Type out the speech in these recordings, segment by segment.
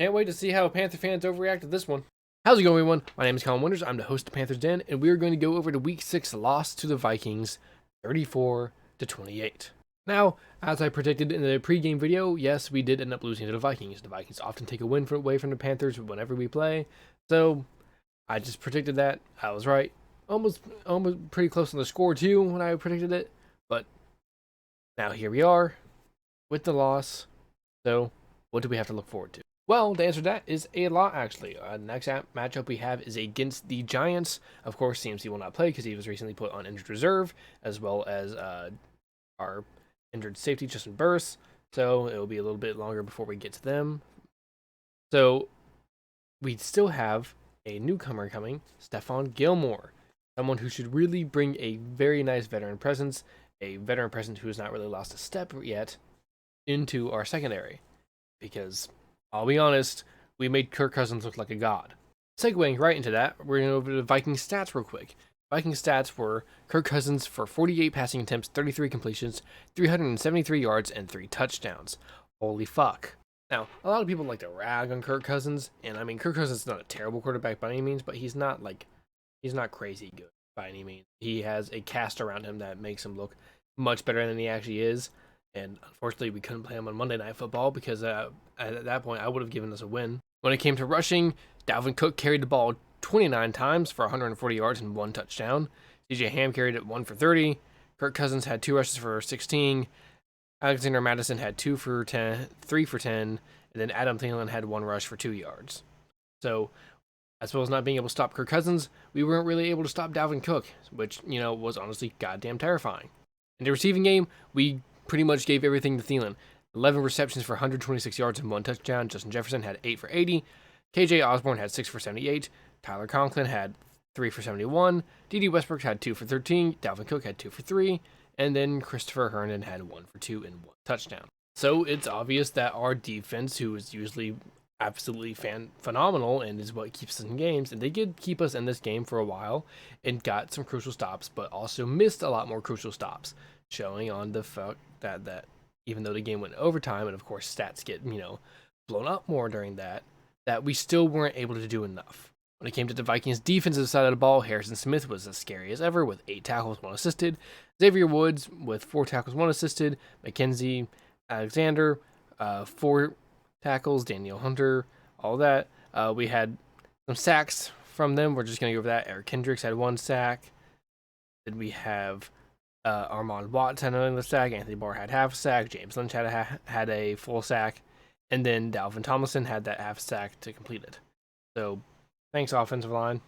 Can't wait to see how Panther fans overreact to this one. How's it going, everyone? My name is Colin Winters. I'm the host of Panthers Den, and we are going to go over the Week 6 loss to the Vikings, 34-28. Now, as I predicted in the pregame video, yes, we did end up losing to the Vikings. The Vikings often take a win away from the Panthers whenever we play, so I just predicted that. I was right. Almost pretty close on the score, too, when I predicted it, but now here we are with the loss. So, what do we have to look forward to? Well, the answer to that is a lot, actually. The next matchup we have is against the Giants. Of course, CMC will not play because he was recently put on injured reserve, as well as our injured safety, Justin Burris. So it will be a little bit longer before we get to them. So we still have a newcomer coming, Stephon Gilmore, someone who should really bring a very nice veteran presence, a veteran presence who has not really lost a step yet, into our secondary. Because I'll be honest, we made Kirk Cousins look like a god. Segueing right into that, we're going to go over the Viking stats real quick. Viking stats were Kirk Cousins for 48 passing attempts, 33 completions, 373 yards, and 3 touchdowns. Holy fuck. Now, a lot of people like to rag on Kirk Cousins, and I mean, Kirk Cousins is not a terrible quarterback by any means, but he's not crazy good by any means. He has a cast around him that makes him look much better than he actually is. And unfortunately, we couldn't play him on Monday Night Football because at that point, I would have given us a win. When it came to rushing, Dalvin Cook carried the ball 29 times for 140 yards and 1 touchdown. DJ Ham carried it 1 for 30. Kirk Cousins had 2 rushes for 16. Alexander Madison had 3 for 10. And then Adam Thielen had 1 rush for 2 yards. So, as well as not being able to stop Kirk Cousins, we weren't really able to stop Dalvin Cook, which, was honestly goddamn terrifying. In the receiving game, we pretty much gave everything to Thielen. 11 receptions for 126 yards and 1 touchdown. Justin Jefferson had 8 for 80. KJ Osborne had 6 for 78. Tyler Conklin had 3 for 71. D.D. Westbrook had 2 for 13. Dalvin Cook had 2 for 3. And then Christopher Herndon had 1 for 2 and 1 touchdown. So it's obvious that our defense, who is usually absolutely phenomenal and is what keeps us in games, and they did keep us in this game for a while and got some crucial stops, but also missed a lot more crucial stops, showing on the fact that even though the game went overtime, and of course stats get, blown up more during that we still weren't able to do enough. When it came to the Vikings' defensive side of the ball, Harrison Smith was as scary as ever with 8 tackles, 1 assisted. Xavier Woods with 4 tackles, 1 assisted. Mackenzie Alexander, 4 tackles. Daniel Hunter, all that. We had some sacks from them. We're just going to go over that. Eric Kendricks had 1 sack. Then we have Armand Watts had another sack. Anthony Barr had half a sack. James Lynch had a full sack. And then Dalvin Tomlinson had that half sack to complete it. So, thanks, offensive line.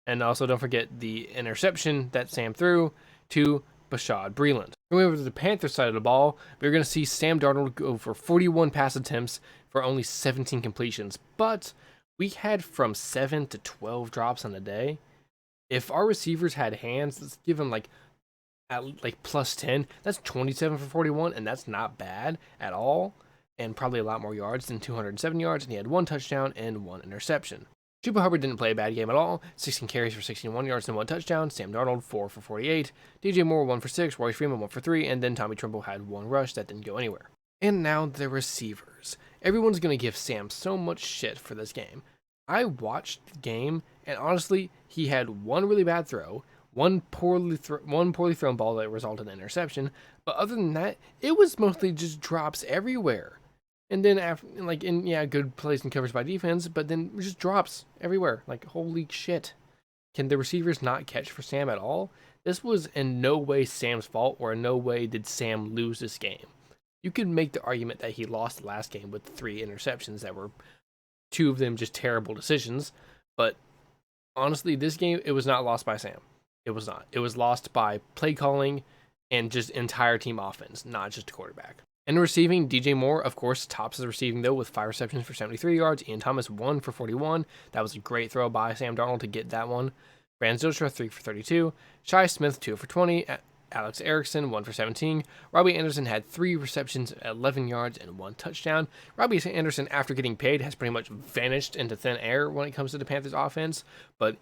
And also, don't forget the interception that Sam threw to Bashaud Breeland. Going over to the Panthers side of the ball, we're going to see Sam Darnold go for 41 pass attempts for only 17 completions. But we had from 7 to 12 drops on a day. If our receivers had hands, let's give them at plus 10, that's 27 for 41, and that's not bad at all, and probably a lot more yards than 207 yards, and he had 1 touchdown and 1 interception. Chuba Hubbard didn't play a bad game at all, 16 carries for 61 yards and 1 touchdown. Sam Darnold 4 for 48, DJ Moore 1 for 6, Royce Freeman 1 for 3, and then Tommy Tremble had 1 rush that didn't go anywhere. And now the receivers. Everyone's going to give Sam so much shit for this game. I watched the game, and honestly, he had 1 really bad throw, one poorly thrown ball that resulted in an interception, but other than that, it was mostly just drops everywhere. And then good plays and coverage by defense, but then just drops everywhere. Holy shit. Can the receivers not catch for Sam at all? This was in no way Sam's fault, or in no way did Sam lose this game. You could make the argument that he lost the last game with 3 interceptions that were 2 of them just terrible decisions, but honestly, this game, it was not lost by Sam. It was not. It was lost by play calling and just entire team offense, not just a quarterback. In receiving, DJ Moore, of course, tops the receiving, though, with 5 receptions for 73 yards. Ian Thomas, 1 for 41. That was a great throw by Sam Darnold to get that one. Brandon Zylstra, 3 for 32. Shi Smith, 2 for 20. Alex Erickson, 1 for 17. Robbie Anderson had 3 receptions, 11 yards, and 1 touchdown. Robbie Anderson, after getting paid, has pretty much vanished into thin air when it comes to the Panthers offense. But,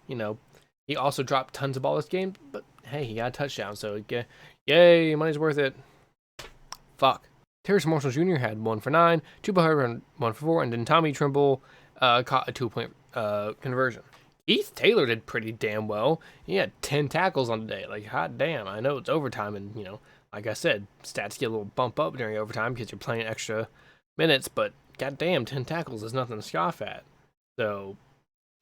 he also dropped tons of ball this game. But, hey, he got a touchdown, so yay, money's worth it. Fuck. Terrace Marshall Jr. had 1 for 9, Chuba Hubbard 1 for 4, and then Tommy Trimble caught a 2-point conversion. Heath Taylor did pretty damn well. He had 10 tackles on the day. Like, hot damn. I know it's overtime, and, like I said, stats get a little bump up during overtime because you're playing extra minutes, but goddamn, 10 tackles is nothing to scoff at. So,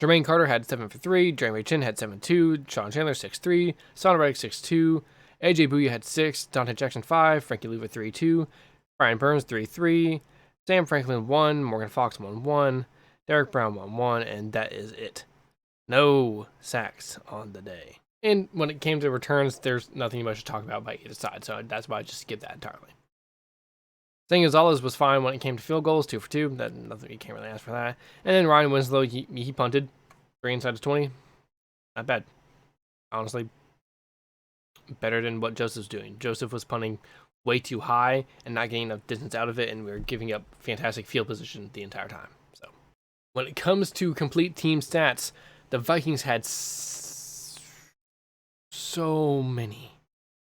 Jermaine Carter had 7 for 3, Jeremy Chin had 7-2, Sean Chandler 6-3, Son Reddick 6-2, AJ Bouye had 6, Dante Jackson 5, Frankie Luva 3-2, Brian Burns 3-3, Sam Franklin 1, Morgan Fox 1-1, Derek Brown 1-1, and that is it. No sacks on the day. And when it came to returns, there's nothing much to talk about by either side, so that's why I just skipped that entirely. Zane Gonzalez was fine when it came to field goals, 2 for 2. That nothing, you can't really ask for that. And then Ryan Winslow, he punted 3 inside of 20. Not bad. Honestly, better than what Joseph's doing. Joseph was punting way too high and not getting enough distance out of it, and we were giving up fantastic field position the entire time. So, when it comes to complete team stats, the Vikings had so many.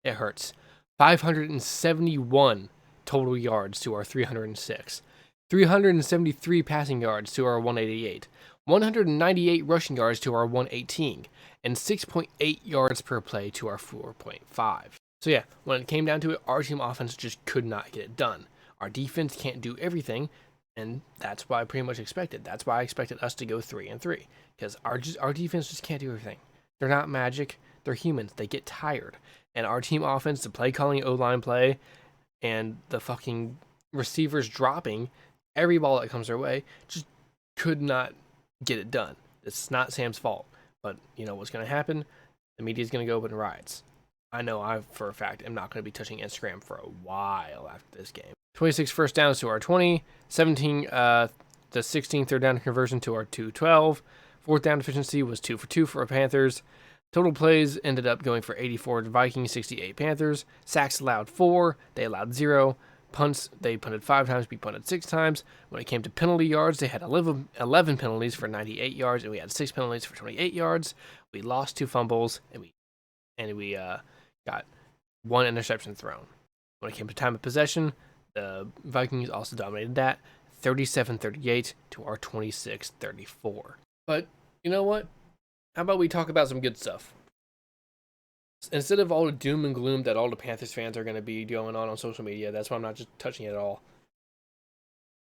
It hurts. 571 total yards to our 306. 373 passing yards to our 188. 198 rushing yards to our 118. And 6.8 yards per play to our 4.5. So yeah, when it came down to it, our team offense just could not get it done. Our defense can't do everything, and that's what I pretty much expected. That's why I expected us to go 3-3, because our defense just can't do everything. They're not magic. They're humans. They get tired. And our team offense, the play calling, O-line play, and the fucking receivers dropping every ball that comes their way, just could not get it done. It's not Sam's fault. But you know what's going to happen? The media's going to go up in riots. I know I, for a fact, am not going to be touching Instagram for a while after this game. 26 first downs to our 20. 17 the 16 third down conversion to our 212. Fourth down efficiency was 2 for 2 for our Panthers. Total plays ended up going for 84 to Vikings, 68 Panthers. Sacks allowed 4. They allowed 0. Punts, they punted 5 times, we punted 6 times. When it came to penalty yards, they had 11 penalties for 98 yards, and we had 6 penalties for 28 yards. We lost 2 fumbles, and we got 1 interception thrown. When it came to time of possession, the Vikings also dominated that, 37-38 to our 26-34. But you know what? How about we talk about some good stuff? Instead of all the doom and gloom that all the Panthers fans are going to be going on social media, that's why I'm not just touching it at all.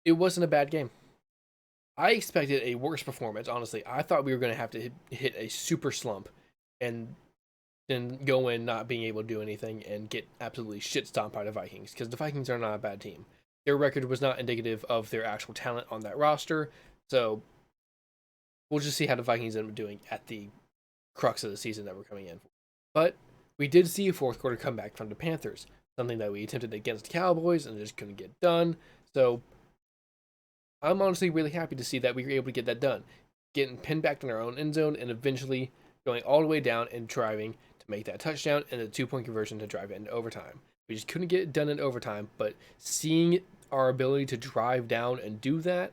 It wasn't a bad game. I expected a worse performance, honestly. I thought we were going to have to hit a super slump and then go in not being able to do anything and get absolutely shit stomped by the Vikings, because the Vikings are not a bad team. Their record was not indicative of their actual talent on that roster, so we'll just see how the Vikings end up doing at the crux of the season that we're coming in for. But we did see a fourth quarter comeback from the Panthers, something that we attempted against the Cowboys and just couldn't get done. So I'm honestly really happy to see that we were able to get that done, getting pinned back in our own end zone and eventually going all the way down and driving to make that touchdown and a 2-point conversion to drive it into overtime. We just couldn't get it done in overtime, but seeing our ability to drive down and do that,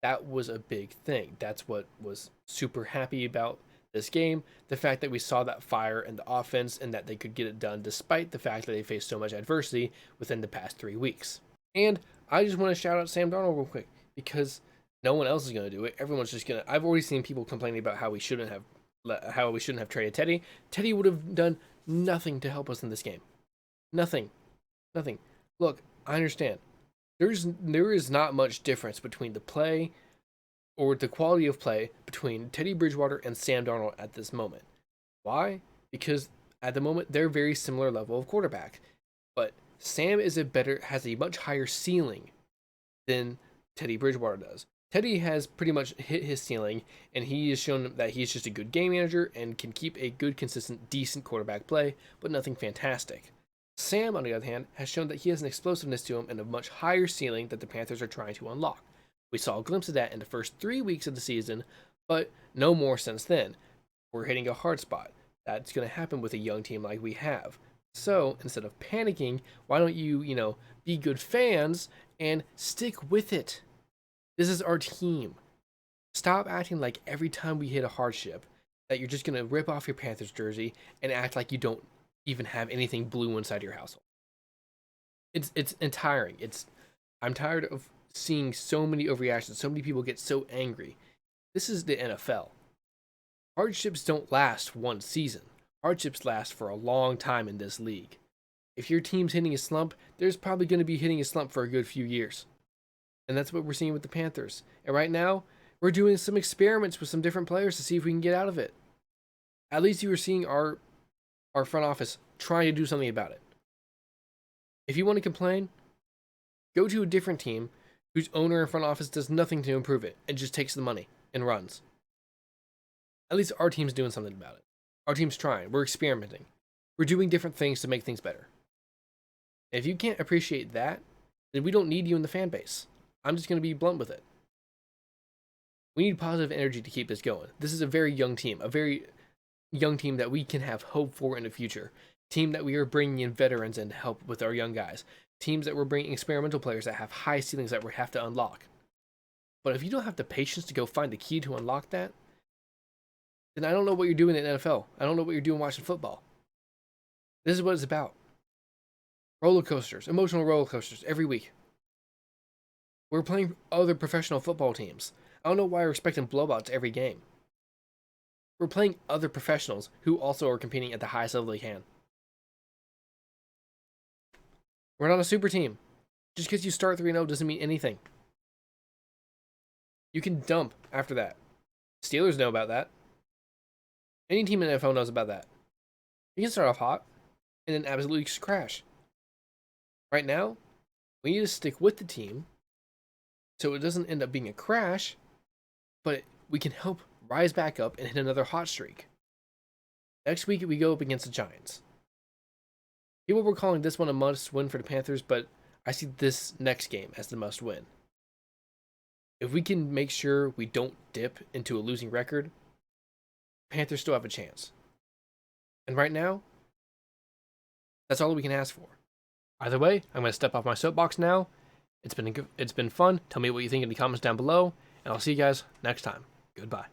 that was a big thing. That's what was super happy about this game, the fact that we saw that fire in the offense and that they could get it done despite the fact that they faced so much adversity within the past 3 weeks. And I just want to shout out Sam Darnold real quick, because no one else is going to do it. Everyone's just going to... I've already seen people complaining about how we shouldn't have traded Teddy. Teddy would have done nothing to help us in this game. Nothing. Look, I understand. There is not much difference between the play or the quality of play between Teddy Bridgewater and Sam Darnold at this moment. Why? Because at the moment, they're very similar level of quarterback. But Sam has a much higher ceiling than Teddy Bridgewater does. Teddy has pretty much hit his ceiling, and he has shown that he's just a good game manager and can keep a good, consistent, decent quarterback play, but nothing fantastic. Sam, on the other hand, has shown that he has an explosiveness to him and a much higher ceiling that the Panthers are trying to unlock. We saw a glimpse of that in the first 3 weeks of the season, but no more since then. We're hitting a hard spot. That's going to happen with a young team like we have. So, instead of panicking, why don't you, be good fans and stick with it? This is our team. Stop acting like every time we hit a hardship that you're just going to rip off your Panthers jersey and act like you don't even have anything blue inside your household. it's tiring. I'm tired of seeing so many overreactions, so many people get so angry. This is the NFL. Hardships don't last one season. Hardships last for a long time in this league. If your team's hitting a slump, there's probably going to be hitting a slump for a good few years. And that's what we're seeing with the Panthers. And right now, we're doing some experiments with some different players to see if we can get out of it. At least you are seeing our front office trying to do something about it. If you want to complain, go to a different team whose owner and front office does nothing to improve it and just takes the money and runs. At least our team's doing something about it. Our team's trying. We're experimenting. We're doing different things to make things better. And if you can't appreciate that, then we don't need you in the fan base. I'm just going to be blunt with it. We need positive energy to keep this going. This is a very young team that we can have hope for in the future. Team that we are bringing in veterans in to help with our young guys. Teams that we're bringing experimental players that have high ceilings that we have to unlock. But if you don't have the patience to go find the key to unlock that, then I don't know what you're doing in the NFL. I don't know what you're doing watching football. This is what it's about. Roller coasters, emotional roller coasters every week. We're playing other professional football teams. I don't know why we're expecting blowouts every game. We're playing other professionals who also are competing at the highest level they can. We're not a super team. Just because you start 3-0 doesn't mean anything. You can dump after that. Steelers know about that. Any team in the NFL knows about that. You can start off hot and then absolutely crash. Right now, we need to stick with the team so it doesn't end up being a crash, but we can help rise back up and hit another hot streak. Next week, we go up against the Giants. People were calling this one a must-win for the Panthers, but I see this next game as the must-win. If we can make sure we don't dip into a losing record, Panthers still have a chance. And right now, that's all we can ask for. Either way, I'm going to step off my soapbox now. It's been fun. Tell me what you think in the comments down below, and I'll see you guys next time. Goodbye.